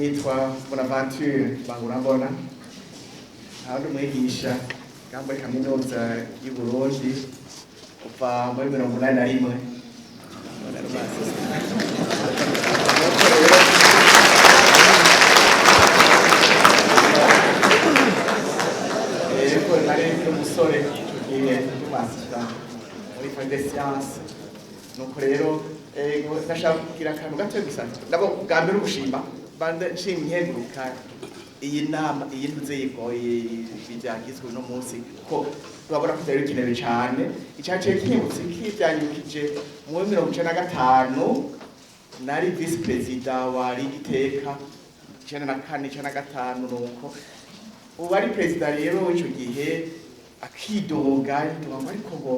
nitwa Bonaventure Bangurambona ahandi umwigisha muri kaminuza y'u Burundi kuva muri 1981 nari umusore tugiye tumasita muri Faculté des Sciences nuko rero ndashaka kugira akantu gato gusa ndabo bwa mbere ubushimba banda nshimye guka iyi nama iyi ntuze yigoye bijyagizwe no munsi ko turabona ko byari kinewe cyane icyaciye kibutse kibyanyukije mu 1995 nari vice president wa Ligiteka 94 nuko ubu ari president rero w'icyo gihe akidoga ariko ngo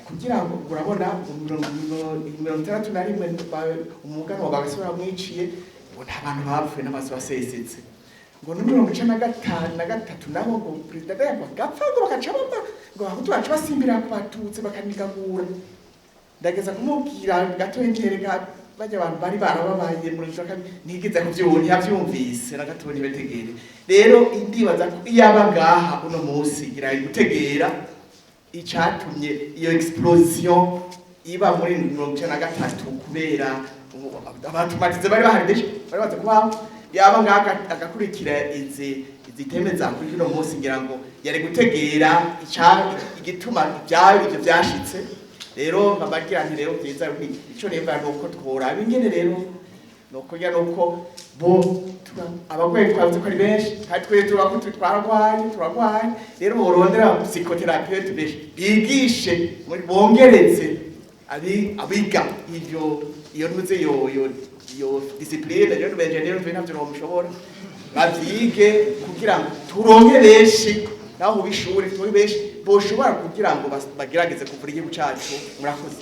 kugira ngo urabona 61 umugano wa gasura mwiciye ngo nta bantu bapfuye n'amaso basesetse ngo 1953 nabo ngo president yapagapfa ngo bakacabamba ngo ahutu bacu basimbira ku batutsi bakanigagura ndageza kumubwira gato entereka bajya abantu bari barababaye muri cyo ntigeze kuvyubona yavyumvise na gato nibetegere rero indibaza ko iyabagaha uno munsi irayi gutegera icatumye iyo explosion iba muri 1993 kubera abantu matize bari bahari bari baze kuba yaba ngaka agakurikira iziteme za kuri uno munsi ngira ngo yari gutegera igituma ibyo byashitse rero babagira nti rero byiza ico nemba nuko twora bingene rero nuko ya nuko bo abagwayi twavuze ko ari benshi hatwe turakutu twaragwaye rero borondera psychotherapeuti bigishe bongeretse abiga iyo ntuze yo discipline rero benjenero ntabyo nomushobora bavyige kugira ngo turonke benshi naho bishuri turi benshi boshobora kugira ngo bagerageze kuvura igihugu cyacu murakoze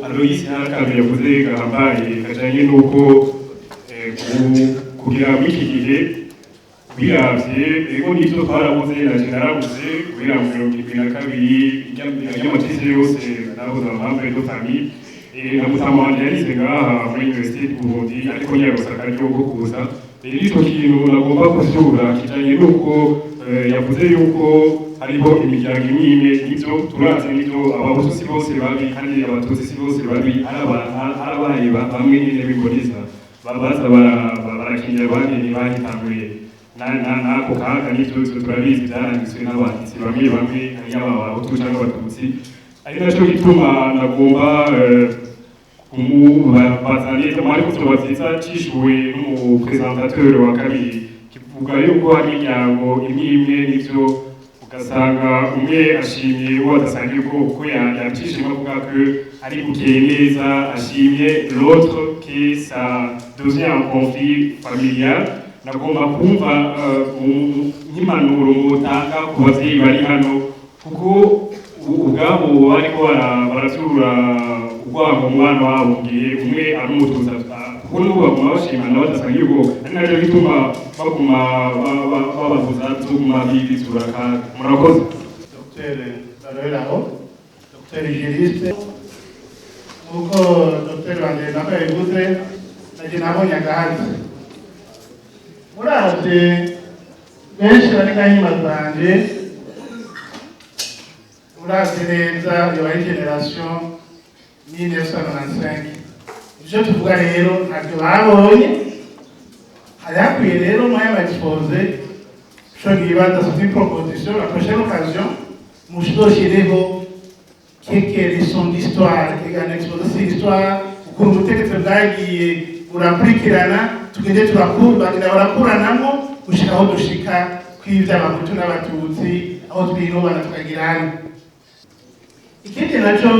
Aloysi hakaje yavuze gahambaye kajanye nuko kugira iki gihe biravye ego nivyo twarabuze na generabuze kugira mu 2022 y'amatisi yose nabuze amambe do famille na mutamanje yarize ngaha muri Université du Burundi ariko nyarusaka ryo kuza rero icyo kintu nagomba kuvyura kijanye nuko yavuze yuko hariho imiryango imwe n'ibyo turazi n'ibyo abahutu bose babi kandi abatutsi bose babi arabaye bamwe nyine bigoriza babaza barakingira abandi bahitanguye nako kaga n'ibyo turabizi byarangizwe n'abanditsi bamwe yaba abahutu cyangwa abatutsi ari nacyo gituma nagomba bazanye tamari kutubaziza cishuwe n'umupresentateur wa kabiri kivuga yuko hari imiryango imwe n'ibyo ugasanga umwe ashimye uwo adasangiye ubwoko yacishije avuga ko ari bukeye neza ashimye l'autre que ça devient un conflit familial nagomba kumva nk'impanuro mutanga ku bavyeyi bari hano kuko ubwabo bariko baravyura urwango umwana wabo ngiye umwe ari umutuza kuko n'ubu baguma bashima nawe adasangiye ubwoko ari nacyo gituma baguma bababuza tuguma bibizura kandi murakoze Dr. Bareraho Dr. Juriste uko Dr. Wande nako yavuze naje nabonye agahazi muraje benshi bari kanyuma zanje murazi neza iyo ari generation 1995 ivyo tuvuga rero ntabyo babonye hari hakwiye rero mwaya bagipoze cyo gibaza sur proposition la prochaine occasion mushireho quelques leçons d'histoire egana exposer cette histoire ukuntu ubutegetsi bwagiye urakurikirana tugende barakuranamo gushika aho dushika kw'ivyo abahutu n'abatutsi aho twirubana tukagirana ikindi nacyo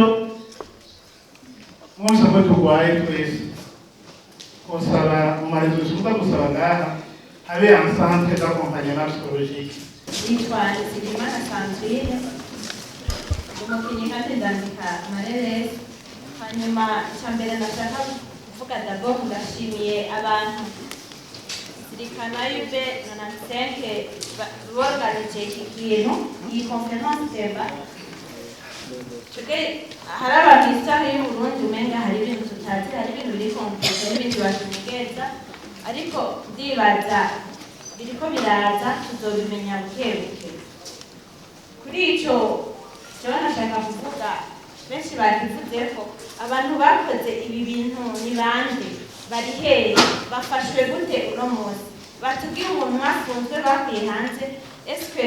mwose ko turwaye twese kusaba mu marezo tuvuga gusaba ngaha habe un centre d'accompagnement psychologique yitwa Nizigimana Sandrine umukinnyi kandi ndandika amareresi hanyuma icyambere nashaka kuvuga d'abord ndashimiye abantu zirikana yube 95 borganije iki kintu iyi conference teba hari abantu isaha y'uburundi umenga hari ibintu tutazi, hari ibintu biri komplike n'ibindi batunyegeza, ariko ndibaza biriko biraza tuzobimenya buke buke. Kuri ico jewe nashaka kuvuga, benshi bakivuze ko abantu bakoze ibi bintu ni bande, bari hehe, bafashwe gute uno munsi, batubwire umuntu mwafunzwe bakuye hanze, eske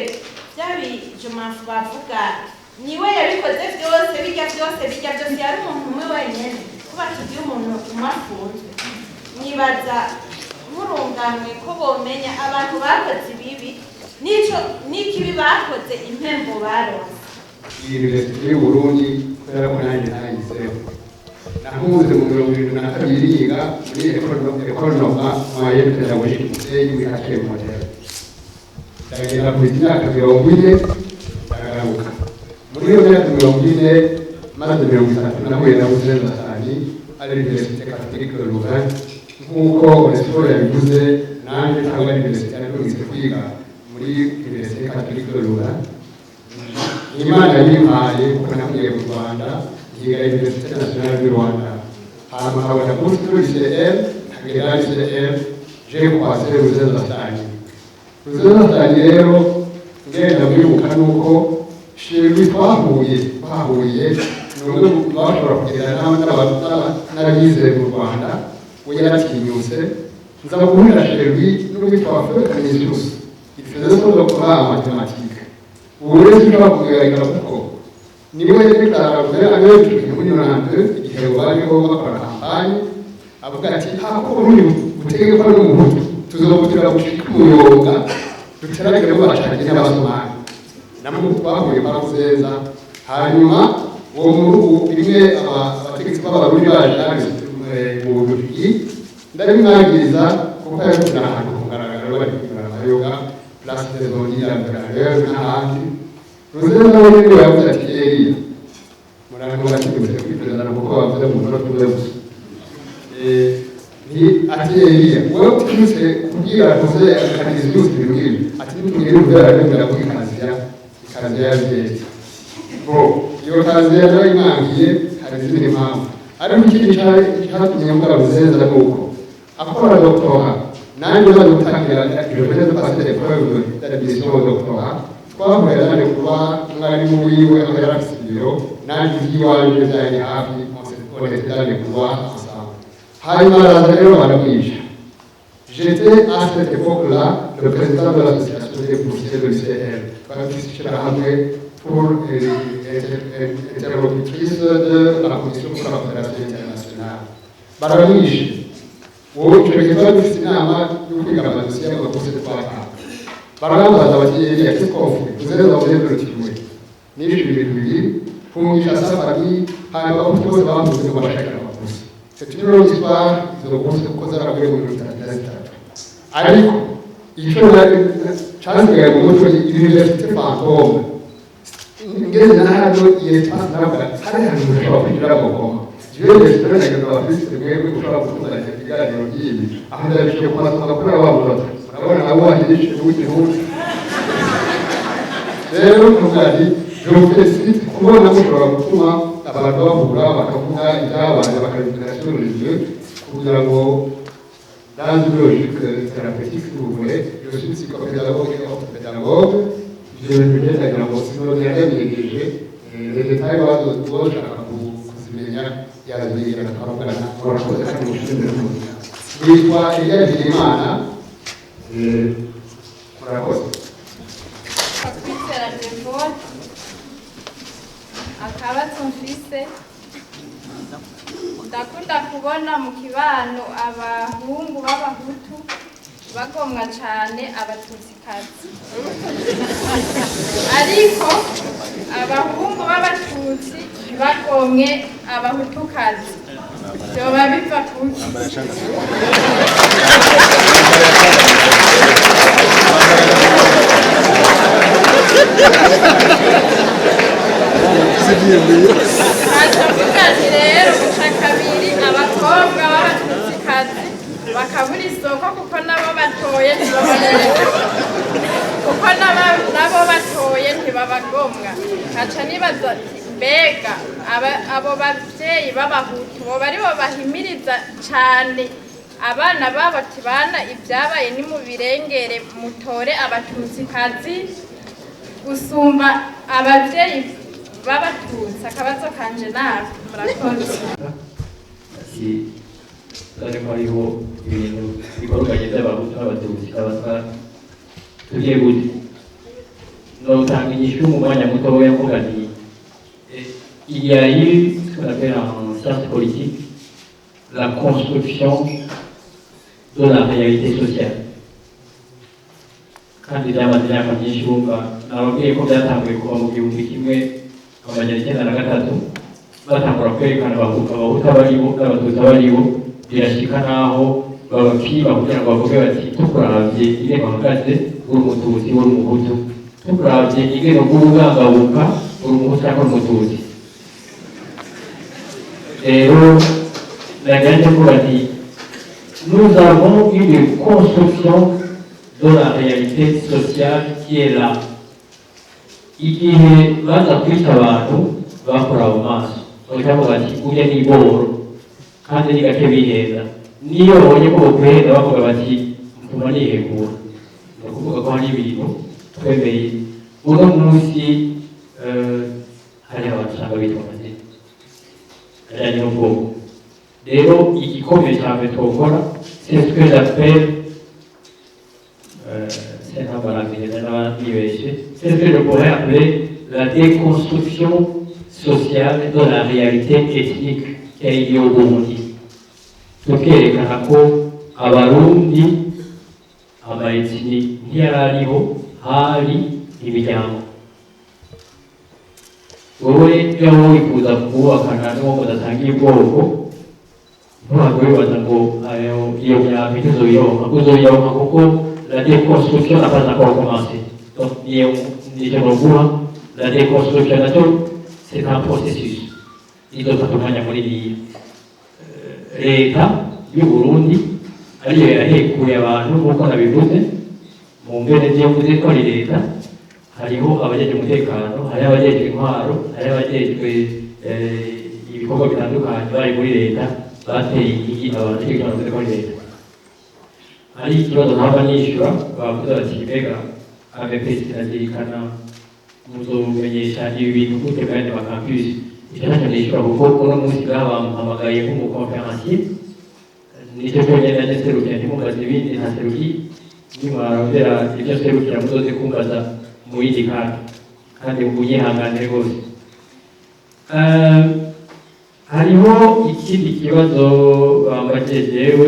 bya bijumafu bavuga niwe yabikoze byose, bijya byose yari umuntu umwe wenyine, ko batubwire umuntu mwafunzwe. Nibaza murungamwe ko bomenya abantu bakoze ibibi n'ikibi bakoze, impembo baronse. Iyi Universite y'Uburundi kubera ko nanjye nayiseho nahuze mu 2022 yiga muri ekonoma moyenne pédagogique Musenyi muri Kacyiru Model, ndagenda ku myaka 40 ndagaruka muri iyo myaka 40 maze 30 nahuye na Buzenza Sani ari Universite Catholique de Louvain, nk'uko Onesphore yabivuze nanjye cyangwa Universite yakoze kwiga muri Universite Catholique de Louvain. Imana yimpaye kuko nakuye mu Rwanda yiga Université Nationale du Rwanda, hanyuma nkabona bourse de l'UCL nkagera l'UCL je kwase Buzenza Sani. Buzenza Sani rero ngenda mwibuka nuko shiri twahuye n'umwe bashobora kugera n'abagize mu Rwanda we yaratinyutse nza guhurira shiri n'uwitwa Canisius, il faisait son doctorat en mathématiques. Uburezi bw'abakugaragara kuko niwe yabikaraguze abenshi muri 92 igihe bariho bakora kampanye avuga ati hako urundi butegeko n'umuntu tuzobutira gushika umuyoga dutaragere bashanye n'abasomani namwe twahuye Buzenza. Hanyuma uwo murugu rimwe abategetsi b'abarundi baje mu Burundi ndabimwagiriza kuko yakunda ahantu kugaragara bari kugaragara yoga place des zones d'intérêt n'ahandi. Buzenza we niwe yavuze ati Eliya murango bakivuze kwitezana kuko bavuze mu noro tuze gusa ni ati Eliya wowe ukize kugira tuze akanizi byose biruhira ati nitugire ubera n'ubera kwikaziya yabyeze bo iyo kazi yaje imwangiye hari izindi mpamvu. Ariko ikindi cyatumye mbara Buzenza nuko akora doctorat nanjye baje gutangira je venais de passer l'épreuve d'admission au doctorat, twahuye nanjye kuba mwarimu wiwe aho yari afite ibiro nanjye iby'iwanjye byari hafi on était dans les couloirs ensemble. Hanyuma araza rero baramwisha. J'étais à cette époque-là le président de l'association des boursiers de l'UCL, pour interlocutrice de la Commission pour la coopération internationale. Baramwishe wowe icyo gihe twari dufite inama yo kwiga amadosiye y'abakozi twaka baramubaza bati Eliya kikofu Buzenza urenurukirwe n'ibindi bintu bibiri fungisha safari hanyuma abakozi bose bamuze ngo bashakira abakozi. C'est une longue histoire, izo bourse kuko zaraguye mu 2033 ariko icyo cyasigaye mu mutwe Université fantôme ngeze naho yitwa navuga hari ahantu ushobora kugira gukoma jewe ndashobora abafite mwebwe ushobora kutuzanya ikiganiro by'ibi aho ndabishiye ku masomo kuri abamuroza urabona abo wahirishe w'igihugu rero ntugari jofesite kubona mushobora gutuma abantu bahura bakavuga ibyabaye bakabigira sur les lieux kugira ngo dans une logique thérapeutique si vous voulez, je suis psychopédagogue et orthopédagogue. Je vais dire que si vous regardez les détails de gauche à vous il y a des il faut il y a des demandes pour la cause. Akabatse mfise ndakunda kubona mu kibano abahungu b'abahutu bagomwa cyane abatutsikazi, ariko abahungu b'abatutsi bagomwe abahutukazi. Byoba biva kuki? Hatavugazi rero guca kabiri abakobwa b'abatutsikazi bakabura isoko kuko nabo batoye ntibabagomwa. Haca nibaza ati mbega abo bavyeyi b'abahutu boba aribo bahimiriza cane abana babo ati bana ibyabaye ni mu birengere mutore abatutsikazi gusumba abavyeyi b'abatutsi. Akabazo kanje nawe murakoze. ariko hariho ibintu bikorwanye by'abahutu n'abatutsi abasa tugiye gute notanga inyishu mu mwanya mutoya mvuga nti il y a eu ce qu'on appelle en sciences politiques la construction de la réalité sociale kandi byamaze imyaka myinshi wumva nababwiye ko byatanguye kuva mu 1993 batangura kwerekana abahutu abaribo n'abatutsi abaribo birashika naho babapima kugira ngo bavuge bati tukuravye ingene bahagaze uri umututsi uri umuhutu tukuravye ingene ubwangabuka uri umuhutu cyangwa umututsi. Rero naganje kuba nti nous avons une construction de la réalité sociale qui est là. Igihe baza kwita abantu bakora mu maso bakavuga ati ujya ni boro kandi ni gake biheza niyo babonye ko bakwiheza bavuga bati ntuma nihegura ni ukuvuga ko hari ibintu twemeye uno munsi hari abantu usanga bitwa amazina ajyanye n'ubwoko. Rero igikombe cya mbere twakora c'est ce que j'appelle c'est ce que je pourrais appeler la déconstruction sociale de la réalité ethnique qu'il y a au Burundi. Tukerekana ko abarundi amaetini ntiyariho hari imiryango. Wowe iyo wifuza kubakana n'uwo mudasangiye ubwoko ntabwo wibaza ngo iyo myaka uzoyonka kuko la déconstruction n'a pas encore commencé. Donc, la déconstruction, c'est un processus. Il doit être un peu l'État du Burundi, ariyo yahekuye abantu nk'uko nabivuze mu mbere y'uvuze ko ari leta hariho abajejwe umutekano hariho abajejwe intwaro hariho abajejwe ibikorwa bitandukanye bari muri leta bateye inkingi abantu cyangwa bavuze ko ari leta. Hari ikibazo ntaba nishyura bavuze bati mbega ABPC nazirikana muzomenyesha ibi bintu gute kandi bakampisi icyo ntacyo nishyura kuko uno munsi babahamagaye nk'umukonferansiye nicyo cyonyine nanjye serukira ntimubaze ibindi ntaseruki nimwarondera ibyo serukira muzoze kumbaza mu yindi kandi munyihanganire rwose. Hariho ikindi kibazo bambajije jewe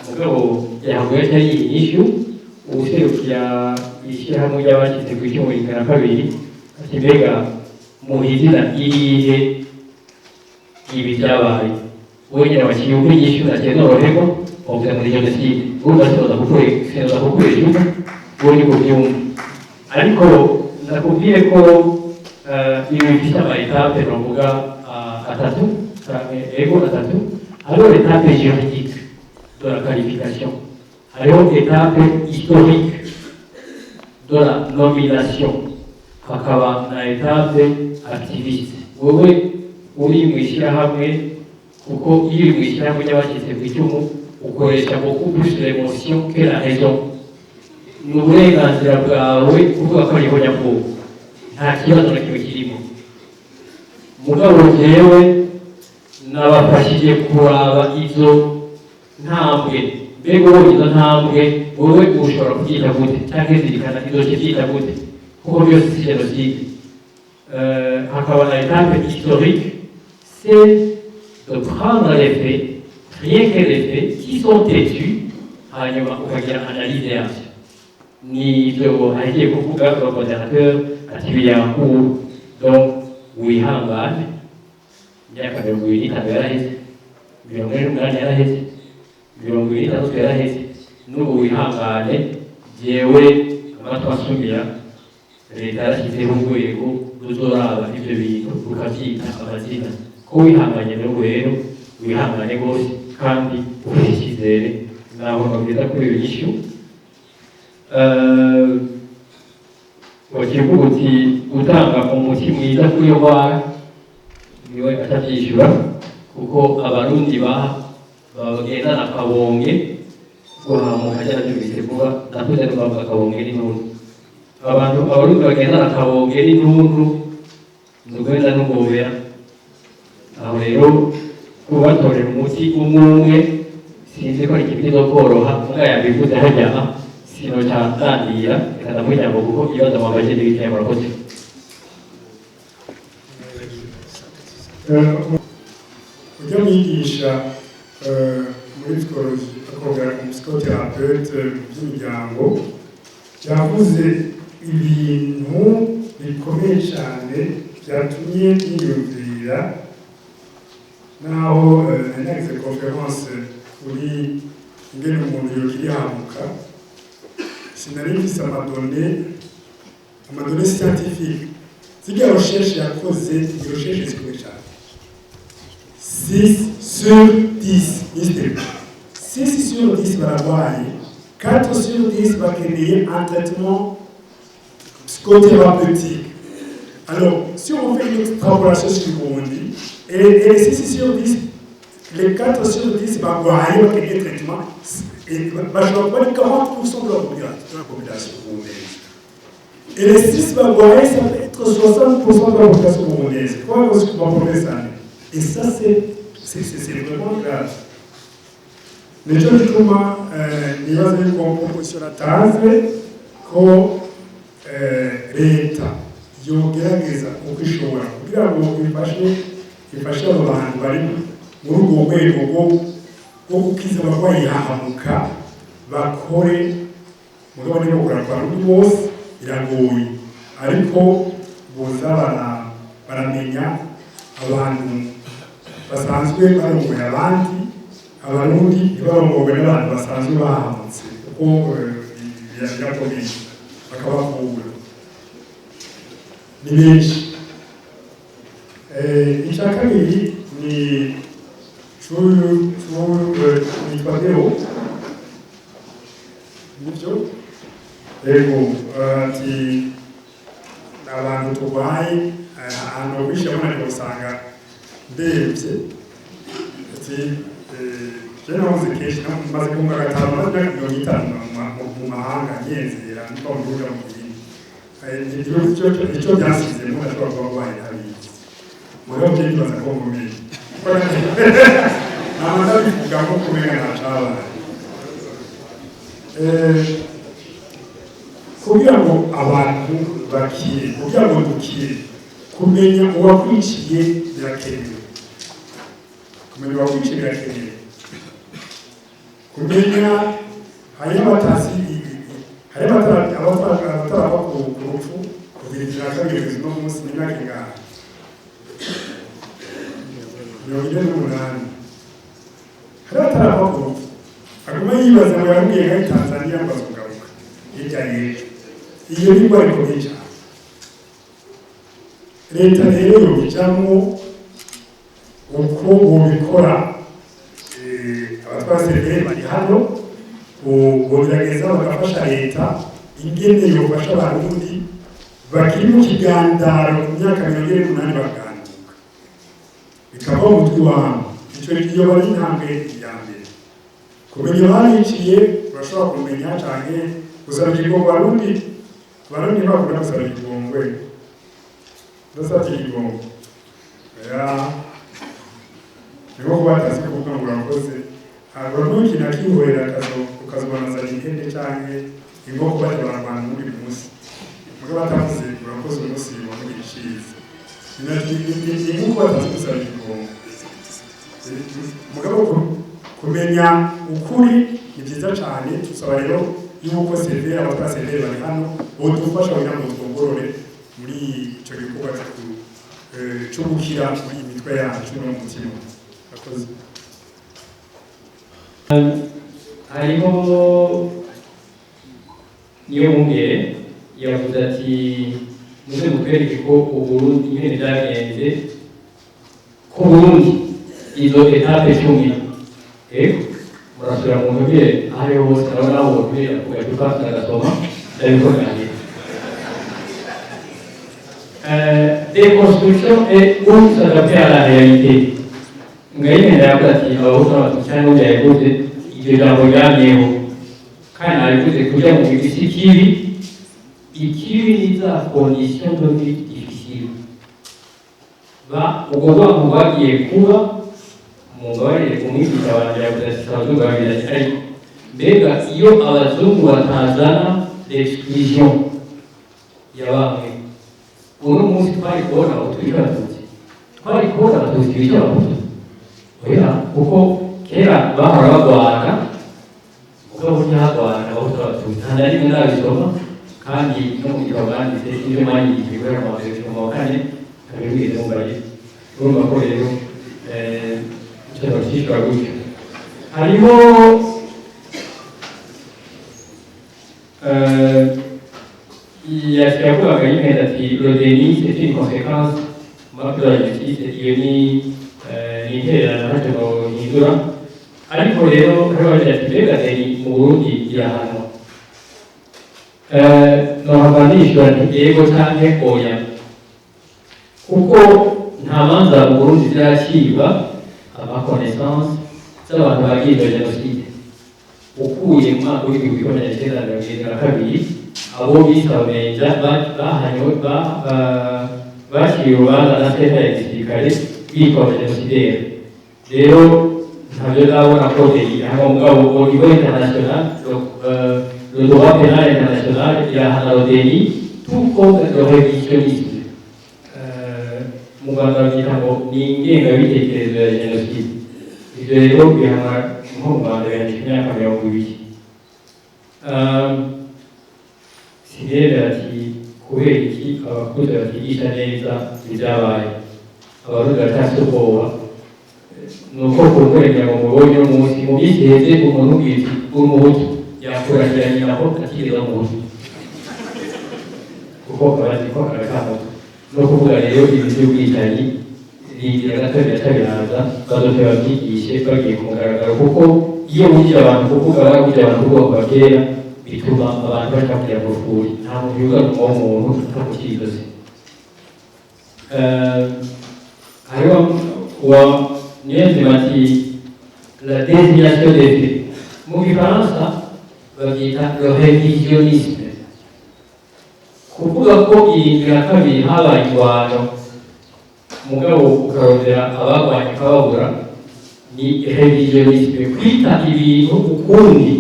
mugabo yahaguye atari inyishu uwuserukira ishyirahamwe ry'abashyize ku icyuma rigana kabiri ati mbega muhizira irihe ibi byabaye wongera bakiriye uko inyishu nagiye noroherwa bavuga muri jenoside urumva sinoza kukwejuna uwo ni kubyumva ariko nakubwiye ko ibi bifite amaetape bavuga atatu hariho etape juridique de la qualification hariho etape historique de la nomination hakaba na etape activiste. Wowe uri mu ishyirahamwe kuko iyo uri mu ishyirahamwe ry'abashyize ku icumu ukoresha beaucoup plus l'émotion que la raison. Ni uburenganzira bwawe kuvuga ko ariho nyabwoko nta kibazo na kimwe kirimo. Mugabo jewe nabafashije kuraba izo ntambwe mbega uwo izo ntambwe wowe ushobora kubyita gute cyangwa zirikana izo kibyita gute kuko byose si jenoside. Hakaba na etape historique c'est de prendre les faits rien que les faits qui sont têtus hanyuma ukagira analyse yabyo nibyo agiye kuvuga le modérateur ati biyankuru donc wihangane imyaka 25 yaraheze 28 yaraheze 26 yaraheze n'ubu wihangane jewe amatwi asumira leta yarashyizeho urwego ruzoraba ibyo bintu rukabyita amazina ko wihanganye rero wihangane rwose kandi ufite icyizere naho babwiza kuri iyo nyishyu. Wakivuga uti gutanga umuti mwiza kuri yo ndwara niwe atabyishyura kuko abarundi bagendana akabonge guhamuka cyarabyumvise vuba nakuze kubavuga akabonge n'intuntu abarundi bagendana akabonge n'intuntu nzugwenda n'ugobera aho rero kubatorera umuti umwe sinzi ko ari ikintu kizokoroha mbwa yabivuze hajyaha sino cyatandira reka ndamujya ngo kuko ibibazo mwabaje n'ibiteye murakoze ujya mwigisha muri psikoloji akongera ku psychothérapeute by'imiryango yavuze ibintu bikomeye cyane byatumye yiyumvira naho nagize conference kuri ingene umuntu yokirihamuka sinari mfise amadone scientifique zirya recherche yakoze iyo recherche zikomeye cyane 6 sur 10 6 sur 10 bararwaye 4 sur 10 bakeneye un traitement psychothérapeutique. Alors, si on fait une extrapolation sur le Burundi, et les 6 sur 10, les 4 sur 10 barwaye bakeneye traitement, et bashobora kuba 40% de la population burundaise. Et les 6 barwaye, ça peut être 60% de la population burundaise. Quoi que vous comprenez ça? Et ça, c'est vraiment grave. Nicyo gituma nibaza yuko proposition natanze ko leta yogerageza uko ishobora kugira ngo ifashe abo bantu bari muri urwo rwego rwo gukiza abarwayi hahamuka bakore mugabo nibo kurakora undi bose biragoye ariko boza baramenya abantu basanzwe barongoye abandi abarundi ntibarongowe n'abantu basanzwe bahamutse kuko birakomeye bakabakura ni benshi. Icya kabiri ni nitwa Deo nibyo yego ati abantu turwaye ahantu wishyira abona usanga ndebye ati je nahoze kenshi maze kumva gatanu maze imyaka 50 mu mahanga ngenzera niko mvuga mu bindi icyo byasize mu ashobora kuba arwaye abizi mugabo byo nibaza ko mumenye namaze bivuga ko kumenya ntacabaye kugira ngo abantu bakire kugira ngo dukire kumenya uwakwiciye birakenewe kumenya uwakwiciye birakenewe kumenya hariho abatarava ku rupfu kugira kabiri no munsi n'imyaka ingana 48 hariho abatarava ku rupfu aguma yibaza ngo yambwiye nka Tanzania ngo azugaruka hirya y'ejo iyo ni indwara ikomeye cyane leta rero yobijamo uko bubikora abatwasirikare bari hano bogerageza bagafasha leta ingene yofasha abarundi bakiri mu kigandaro ku myaka 48 baganduka bikaba umutwe wabo icyo iyo bari intambwe ya mbere kumenya bariciye bashobora kumenya cyane gusaba ikigongo barundi bakunda gusaba ikigongwe ndasabye ikigongo niho kuba atazi kuvuga ngo urakoze ntabwo ntukina akihorera ukazobanaza ihene cyangwa inkoko bajya bararwana muri munsi muga batavuze urakoze umunsi wamugira icyiza ni nk'uko batazi gusaba ikigongo mugabo kumenya ukuri ni byiza cyane tusaba rero yuko severe abatwasevere bari hano bodufasha kugira ngo twongorore muri icyo gikorwa cyo gukira muri iyi mitwe yacu no mu mutima. hariho niyo mungere yavuze ati muze mutwereke ko Uburundi nyine byagenze ko Burundi izo etape 10 murasubira mu ntege hariho hose urabona aho buriya kugacupa agasoma ndabikoranye déconstruction et ou s'adapter à la réalité. Ngaine ndavuga ati abahutu n'abatutsi cyangwa byavuze ibyo jambo ryamyeho kandi narivuze kugira ngo isi ikibi ni za condition de vie difficile ubwo bwoko bwagiye kuba umugabane umwigisha wanjye yavuze ati abazungu babiri ariko mbega iyo abazungu batazana l'exclusion ya bamwe uno munsi twari kubona abatutsi b'abatutsi twari kubona abatutsi bica abahutu oya kuko kera bahora bagwana ubwo nyarwanda abahutu n'abatutsi nta na rimwe nabisoma kandi no mu gitabo banditse ibyo mwanyigishije kubera mu wa kane abibwize mu bari urumva ko rero ikintu cyishura gutyo hariho yavugaga nyine ati le déni c'est une conséquence de la justice iyo ni intererano ntacyo nohindura ariko rero hariho ati mbega deni mu Burundi irahanwa nohava nishura nti yego canke oya kuko nta manza mu Burundi ziracibwa amakonaissance z'abantu bagize jenoside ukuye mu mwaka w'igihumbi kimwe magana cyenda mirongo irindwi na kabiri abo bise abamenja bahanywe baciriwe urubanza na senta ya gisirikare bitwa abajenosideri rero ntabyo ndabona ko hano mugabo au niveau international le droit pénal international irahana le déni tout comme le révisionnisme mu Rwanda babyita ngo ni ingengabitekerezo ya jenoside ibyo rero bihana nko mu Rwanda bihanyije imyaka 20. Sirebe ati kubera iki abakuze batigisha neza ibyabaye abarundi batashye ubwoba ni uko kukwegera ngo mubonye umunsi mu minsi iheze umuntu ubwite w'umuhutu yakurahira nyina ko atigeze muhutu kuko abazi ko arakamutu no kuvuga rero ibintu by'ubwicanyi rigira gato biracabiraza bazote babyigishe bagiye ku mugaragaro kuko iyo bugira abantu kuvuga babugira abantu ubwoko bakera bituma abantu baca kujya mu rufuri nta muntu yugaruka w'umuntu no ku kidoze hariho uwa niyonzima ati la désignation des faits mu gifaransa babyita le révisionnisme kuvuga ko irindwi na kabiri habaye ingwano mugabo ukarondera abagwanye ukababura ni révisionnisme kwita ibintu ukundi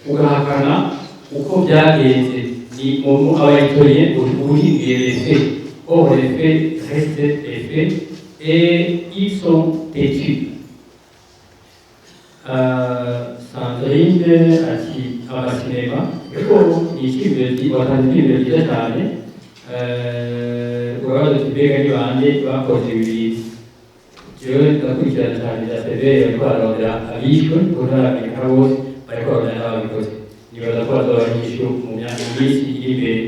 ugahakana uko byagenze ni umuntu aba yitoreye uhinduye les faits or les faits restent les faits et ils sont têtus. Sandrine ati amasinema ariko ni icyizere watanze icyizere cyiza cyane urabaza ati mbega ni bande bakoze ibintu jewe ndakurikirana cyane bya severe bariko bararondera abishwe kuko ntaramenya bose bariko bararondera n'ababikoze nibaza ko bazabanyishu mu myaka minsi iri imbere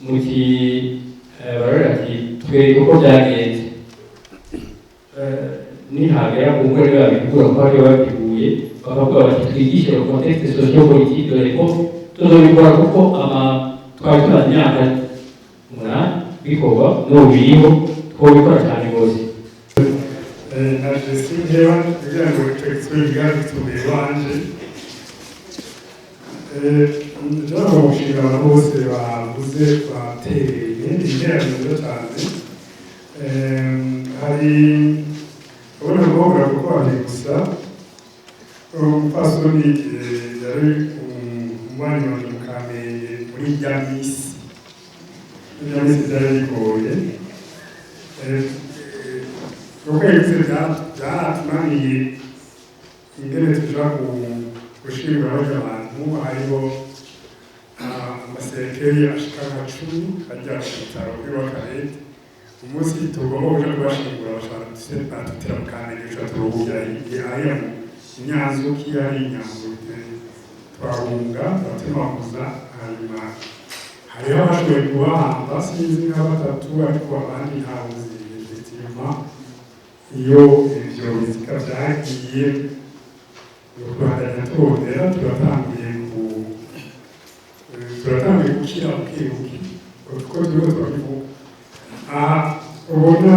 muti barora ati twereke uko byagenze nihagera ku ngore babikura ko bari babiteguye bakavuga bati twigishe le contexte socio-politique de l'époque tuzobikora kuko twari tumaze imyaka 8 bikorwa n'ubu biriho twobikora cyane rwose naje sinjyewe kugira ngo texture igaze tubere wanje njyewe gushimira abantu bose bavuze batereye intererano cyane hari ubona ngombwa kuko ari gusa umupfasoni yari umwanya wa Kamenge muri rya misi byari bigoye kuko ibyo byatunaniye ingene tuja gushimira abantu hariho amasekeri ashika nka 10 ajya ku bitaro by'Akarere umunsi tugomba kuja kubashingura bashaka tutera mu Kamenge turuhugira aya inyanzo kiyari inyanzo twahunga batemaguza hanyuma hariho abashoboye kubahamba sinzi nka 3 ariko abandi ntabuzi iyo ibyo bizika byagiye Rwanda tubonera turatangiye gukira bukebuke kuko turiko turabivuga aha ubona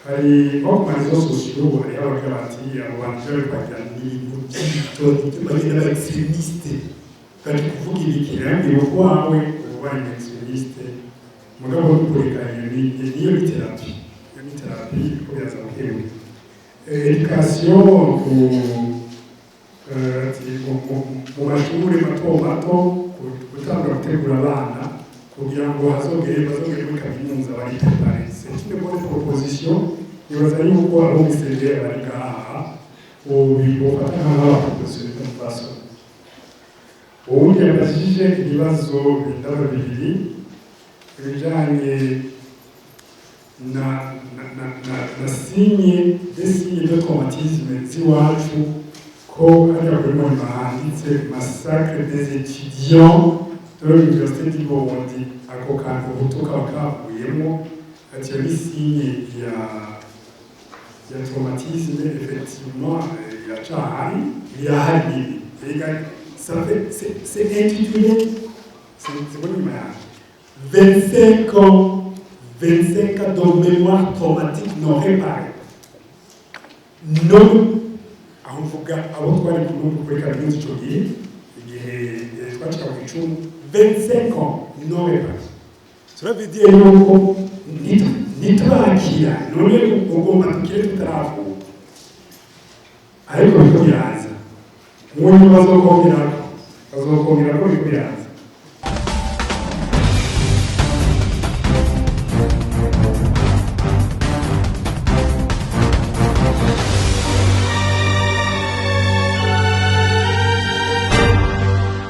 hari nko ku marezo sosiyo hariho abagira bati abo bantu bari kwagira n'ibintu by'ibyo bagenda ba extremiste bari kuvuga ibikirangiro kwawe ubaye mu extremiste mugabo n'ukurikanya niyo terapi ko byaza bukewe education mu mashuri mato mato gutanga gutegura abana kugira ngo bazogere muri kaminuza bari prepare c'est une bonne proposition nibaza yuko abo misege bari ngaha bifata nk'abaproposition de façon ubundi yabajije ibibazo bitaba bibiri ibijanye na signe des signes de traumatisme z'iwacu ko hariya kuri moni handitse massacre des étudiants de l'université du Burundi ako kantu buto kaba kavuyemo ati iyo ni signe ya traumatisme effectivement iracahari irahari c'est intitulé c'est bon nyuma yaje 25 ans de mémoire traumatique non réparée. Non, aho mvuga abo twari kuri kaminuza icyo gihe igihe twacika mu icumi 25 ans non réparée. Cela veut dire yuko ntiturakira none ugomba tukire tutaravuka ariko biko biraza umuntu bazokongera ko biko biraza